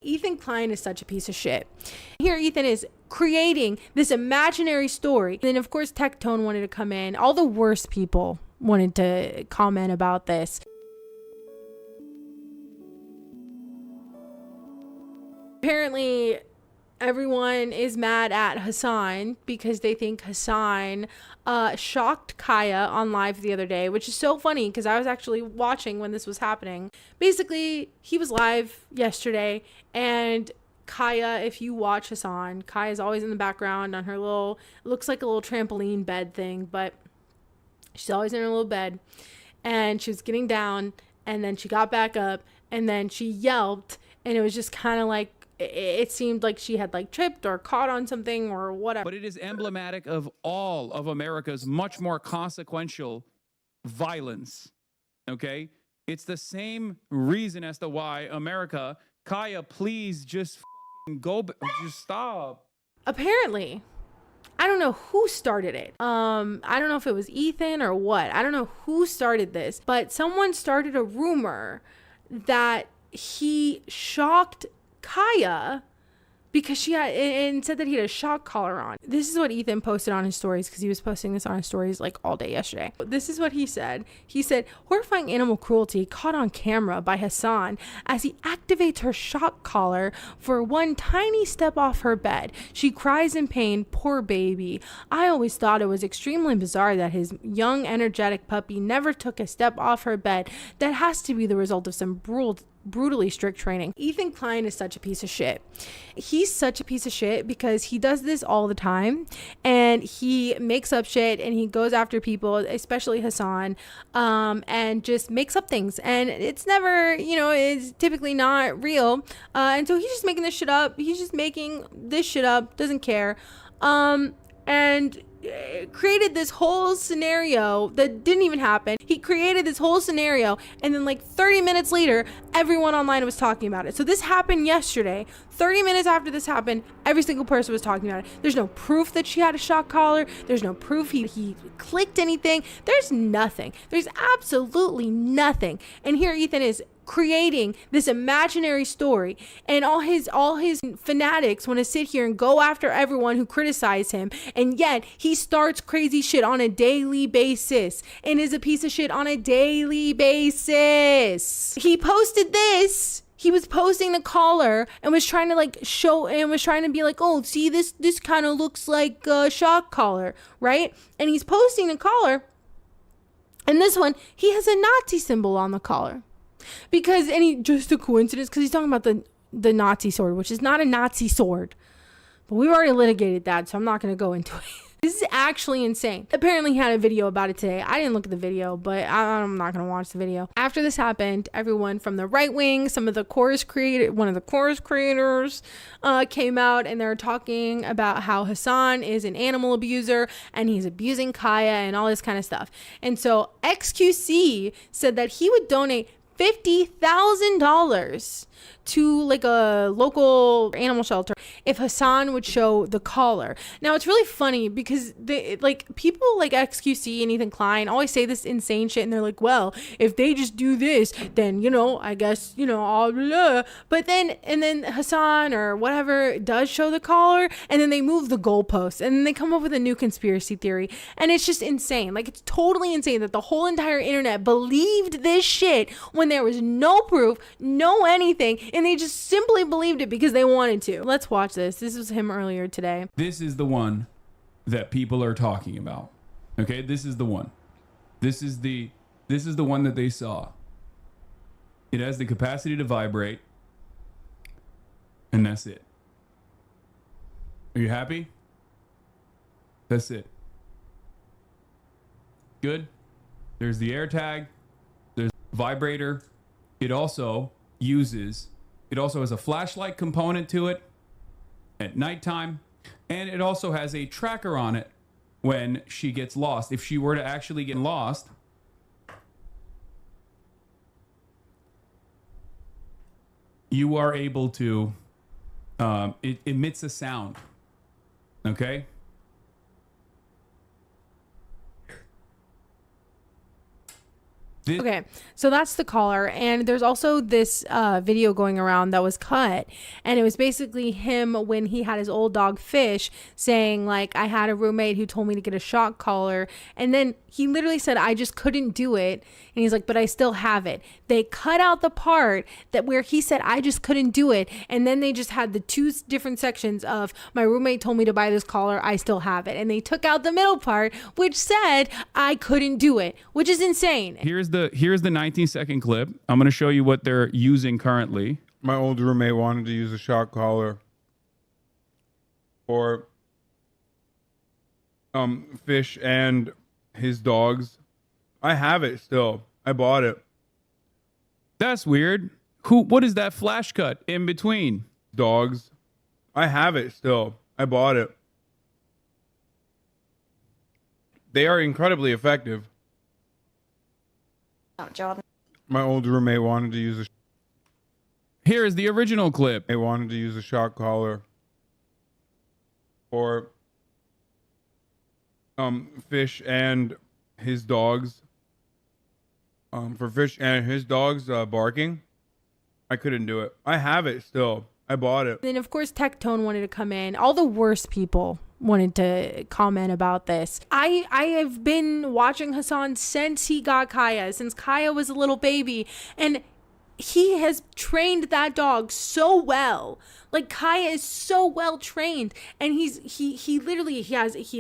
Ethan Klein is such a piece of shit. Here Ethan is creating this imaginary story. And then of course Tectone wanted to come in. All the worst people wanted to comment about this. Apparently everyone is mad at HASAN because they think HASAN shocked Kaya on live the other day, which is so funny because I was actually watching when this was happening. Basically, he was live yesterday, and Kaya, if you watch HASAN, Kaya's always in the background on her little, it looks like a little trampoline bed thing, but she's always in her little bed, and she was getting down, and then she got back up, and then she yelped, and it was just kind of like, it seemed like she had like tripped or caught on something or whatever. But it is emblematic of all of America's much more consequential violence, okay? It's the same reason as to why America, Kaya, please just go, just stop. Apparently, I don't know who started it. I don't know if it was Ethan or what. I don't know who started this, but someone started a rumor that he shocked Kaya because she had, and said that he had a shock collar on. This is what Ethan posted on his stories, because he was posting this on his stories like all day yesterday. This is what he said. He said, horrifying animal cruelty caught on camera by HASAN as he activates her shock collar for one tiny step off her bed. She cries in pain, poor baby. I always thought it was extremely bizarre that his young, energetic puppy never took a step off her bed. That has to be the result of some brutally strict training. Ethan Klein is such a piece of shit. He's such a piece of shit because he does this all the time, and he makes up shit, and he goes after people, especially HASAN, and just makes up things, and it's never, it's typically not real, and so he's just making this shit up. He's just making this shit up, doesn't care, and created this whole scenario that didn't even happen. He created this whole scenario, and then like 30 minutes later, everyone online was talking about it. So this happened yesterday. 30 minutes after this happened, every single person was talking about it. There's no proof that she had a shock collar. There's no proof he clicked anything. There's nothing. There's absolutely nothing. And here Ethan is creating this imaginary story, and all his fanatics want to sit here and go after everyone who criticized him, and yet he starts crazy shit on a daily basis and is a piece of shit on a daily basis. He posted this. He was posting the collar and was trying to like show, and was trying to be like, oh, see, this kind of looks like a shock collar, right? And he's posting the collar, and this one, he has a Nazi symbol on the collar. Because, just a coincidence, because he's talking about the Nazi sword, which is not a Nazi sword. But we've already litigated that, so I'm not going to go into it. This is actually insane. Apparently he had a video about it today. I didn't look at the video, but I'm not going to watch the video. After this happened, everyone from the right wing, one of the chorus creators came out, and they're talking about how HASAN is an animal abuser and he's abusing Kaya and all this kind of stuff. And so XQC said that he would donate $50,000 to like a local animal shelter if HASAN would show the collar. Now it's really funny because people like XQC and Ethan Klein always say this insane shit, and they're like, well, if they just do this, then I guess all blah. But then HASAN or whatever does show the collar, and then they move the goalposts, and then they come up with a new conspiracy theory, and it's just insane. Like, it's totally insane that the whole entire internet believed this shit when there was no proof, no anything, and they just simply believed it because they wanted to. Let's watch this. This was him earlier today. This is the one that people are talking about. Okay, this is the one. This is the one that they saw. It has the capacity to vibrate, and that's it. Are you happy? That's it. Good. There's the AirTag. There's the vibrator. It also has a flashlight component to it at nighttime, and it also has a tracker on it when she gets lost. If she were to actually get lost, you are able to, it emits a sound, okay? Okay, so that's the caller, and there's also this video going around that was cut, and it was basically him when he had his old dog Fish saying, like, I had a roommate who told me to get a shock collar, and then he literally said, I just couldn't do it, and he's like, but I still have it. They cut out the part that where he said, I just couldn't do it, and then they just had the two different sections of, my roommate told me to buy this collar, I still have it, and they took out the middle part, which said, I couldn't do it, which is insane. Here's the 19-second clip. I'm going to show you what they're using currently. My old roommate wanted to use a shock collar for Fish and his dogs. I have it still. I bought it. That's weird. What is that flash cut in between? Dogs. I have it still. I bought it. They are incredibly effective. Jordan. My old roommate wanted to use a Here is the original clip. They wanted to use a shock collar for Fish and his dogs. For Fish and his dogs barking. I couldn't do it. I have it still. I bought it. And then, of course, Tectone wanted to come in. All the worst people wanted to comment about this. I have been watching HASAN since he got Kaya, since Kaya was a little baby, and he has trained that dog so well. Like, Kaya is so well trained, and he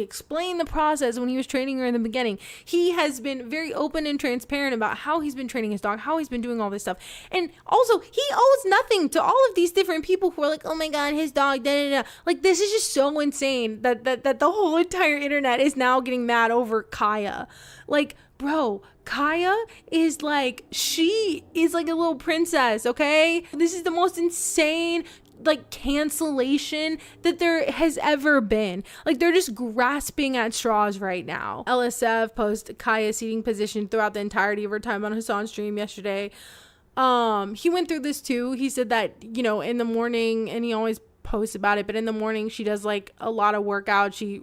explained the process when he was training her in the beginning. He has been very open and transparent about how he's been training his dog, how he's been doing all this stuff. And also, he owes nothing to all of these different people who are like, oh my god, his dog, da da da. Like, this is just so insane that the whole entire internet is now getting mad over Kaya. Like, bro, Kaya is like, she is like a little princess, okay? This is the most insane, like, cancellation that there has ever been. Like, they're just grasping at straws right now. LSF posted Kaya's seating position throughout the entirety of her time on HASAN's stream yesterday. He went through this too. He said that, you know, in the morning, and he always posts about it, but in the morning she does like a lot of workout. She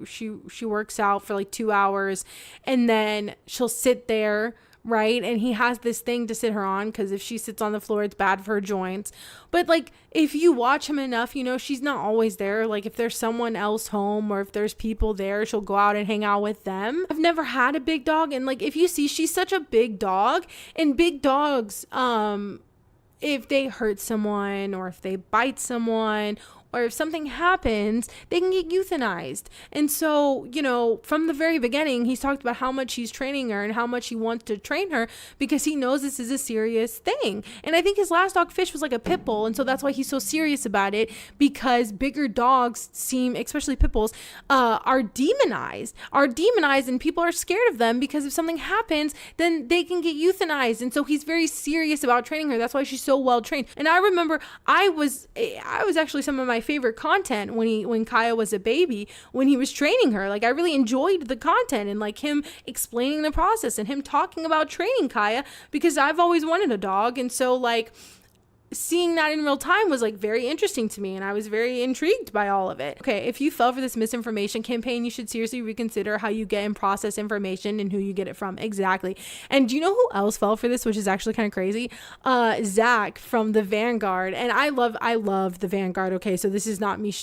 works out for like 2 hours, and then she'll sit there, right? And he has this thing to sit her on, because if she sits on the floor, it's bad for her joints. But like, if you watch him enough, you know, she's not always there. Like, if there's someone else home, or if there's people there, she'll go out and hang out with them. I've never had a big dog, and like, if you see, she's such a big dog, and big dogs, if they hurt someone, or if they bite someone, or if something happens, they can get euthanized. And so, you know, from the very beginning, he's talked about how much he's training her and how much he wants to train her, because he knows this is a serious thing. And I think his last dog, Fish, was like a pit bull. And so that's why he's so serious about it, because bigger dogs seem, especially pit bulls, are demonized, and people are scared of them, because if something happens, then they can get euthanized. And so he's very serious about training her. That's why she's so well trained. And I remember I was actually some of my favorite content when Kaya was a baby, when he was training her. Like, I really enjoyed the content, and like him explaining the process and him talking about training Kaya, because I've always wanted a dog. And so, like, seeing that in real time was like very interesting to me, and I was very intrigued by all of it. Okay, if you fell for this misinformation campaign, you should seriously reconsider how you get and process information and who you get it from. Exactly. And do you know who else fell for this, which is actually kind of crazy? Zach from the Vanguard. And I love the Vanguard. Okay, so this is not me.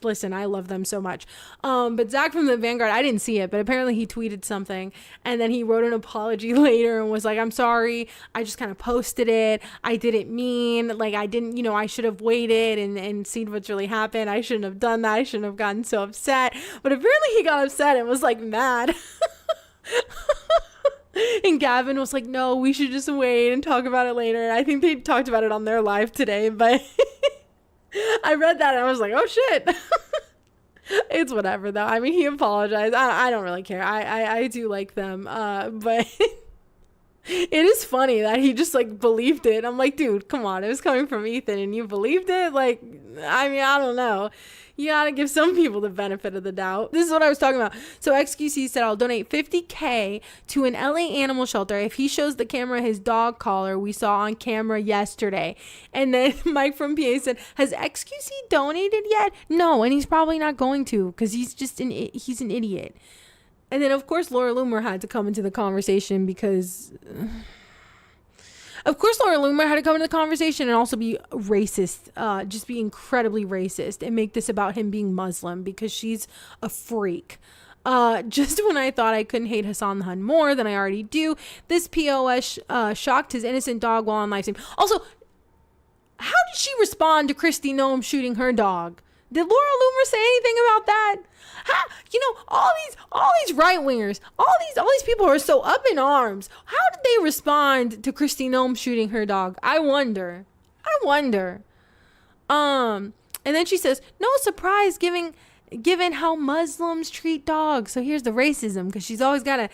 Listen, I love them so much. But Zach from the Vanguard, I didn't see it, but apparently he tweeted something, and then he wrote an apology later and was like, I'm sorry, I just kind of posted it, I didn't mean, like, I didn't, you know, I should have waited and seen what's really happened. I shouldn't have done that. I shouldn't have gotten so upset. But apparently he got upset and was like mad. And Gavin was like, no, we should just wait and talk about it later. And I think they talked about it on their live today, but I read that and I was like, oh shit. It's whatever though. I mean, he apologized. I don't really care. I do like them. But it is funny that he just like believed it. I'm like, dude, come on. It was coming from Ethan and you believed it. Like, I mean, I don't know. You gotta give some people the benefit of the doubt. This is what I was talking about. So XQC said, I'll donate $50,000 to an LA animal shelter if he shows the camera his dog collar we saw on camera yesterday. And then Mike from PA said, has XQC donated yet? No, and he's probably not going to, because he's just he's an idiot. And then, of course, Laura Loomer had to come into the conversation, because Of course, Laura Loomer had to come into the conversation and also be racist, just be incredibly racist and make this about him being Muslim because she's a freak. Just when I thought I couldn't hate Hassan the Hun more than I already do, this POS shocked his innocent dog while on live stream. Also, how did she respond to Kristi Noem shooting her dog? Did Laura Loomer say anything about that? All these right wingers, all these people are so up in arms. How did they respond to Kristi Noem shooting her dog? I wonder. And then she says, no surprise given how Muslims treat dogs. So here's the racism, because she's always gotta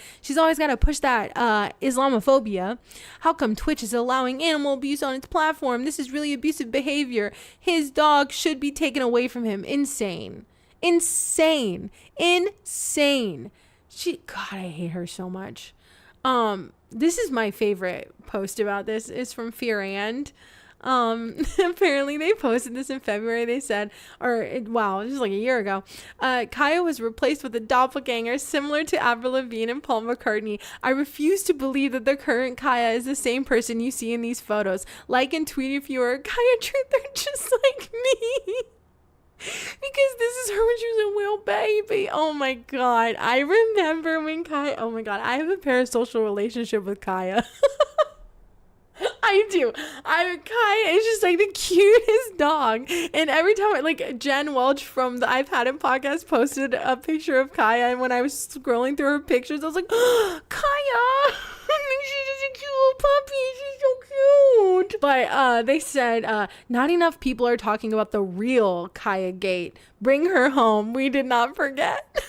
push that Islamophobia. How come Twitch is allowing animal abuse on its platform? This is really abusive behavior. His dog should be taken away from him. Insane. God, I hate her so much. This is my favorite post about this. It's from Fear and. Apparently they posted this in February. They said, this was like a year ago. Kaya was replaced with a doppelganger similar to Avril Lavigne and Paul McCartney. I refuse to believe that the current Kaya is the same person you see in these photos. Like and tweet if you are Kaya Truth, they're just like me. Because this is her when she was a real baby. Oh my God. I remember when Kaya, oh my God, I have a parasocial relationship with Kaya. I do. Kaya is just like the cutest dog. And every time, like Jen Welch from the I've Had It podcast posted a picture of Kaya. And when I was scrolling through her pictures, I was like, oh, Kaya. She's just a cute little puppy. She's so cute. But they said, not enough people are talking about the real Kaya Gate. Bring her home. We did not forget.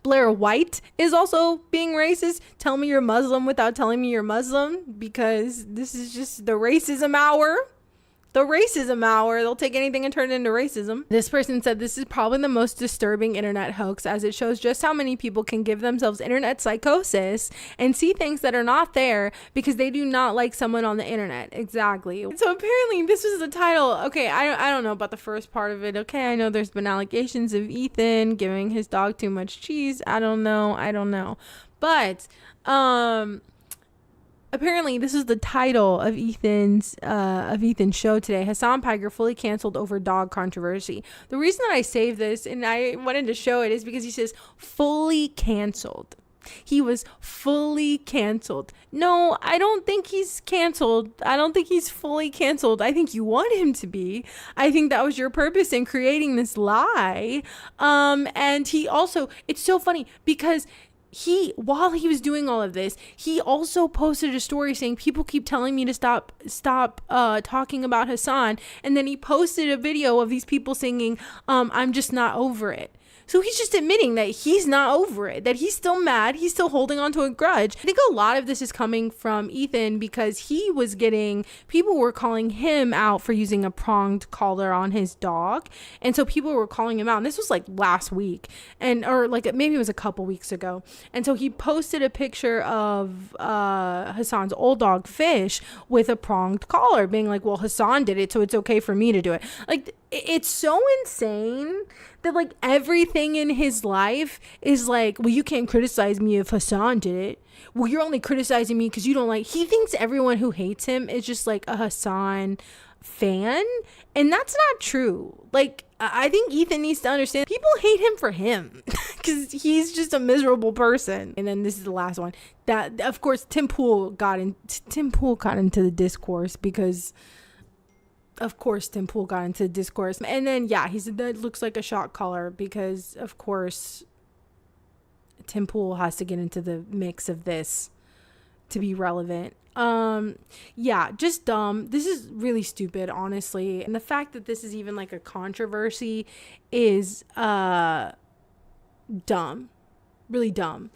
Blair White is also being racist. Tell me you're Muslim without telling me you're Muslim, because this is just the racism hour. They'll take anything and turn it into racism. This person said this is probably the most disturbing internet hoax, as it shows just how many people can give themselves internet psychosis and see things that are not there because they do not like someone on the internet. Exactly. So apparently this was the title. Okay, I don't know about the first part of it. Okay, I know there's been allegations of Ethan giving his dog too much cheese. I don't know. But apparently, this is the title of Ethan's show today. Hassan Piker fully canceled over dog controversy. The reason that I saved this and I wanted to show it is because he says fully canceled. He was fully canceled. No, I don't think he's canceled. I don't think he's fully canceled. I think you want him to be. I think that was your purpose in creating this lie. And he also, it's so funny because while he was doing all of this, he also posted a story saying people keep telling me to stop talking about Hassan, and then he posted a video of these people singing I'm just not over it. So he's just admitting that he's not over it, that he's still mad, he's still holding on to a grudge. I think a lot of this is coming from Ethan because people were calling him out for using a pronged collar on his dog. And so people were calling him out. And this was like last week or like maybe it was a couple weeks ago. And so he posted a picture of Hassan's old dog Fish with a pronged collar, being like, well, Hassan did it, so it's okay for me to do it. Like, it's so insane that like everything in his life is like, well, you can't criticize me if Hassan did it. Well, you're only criticizing me because you don't like. He thinks everyone who hates him is just like a Hassan fan, and that's not true. Like, I think Ethan needs to understand people hate him for him because he's just a miserable person. And then this is the last one that, of course, Tim Pool got into the discourse because. Of course, Tim Pool got into the discourse. And then, yeah, he said that looks like a shock collar because, of course, Tim Pool has to get into the mix of this to be relevant. Yeah, just dumb. This is really stupid, honestly. And the fact that this is even like a controversy is dumb. Really dumb.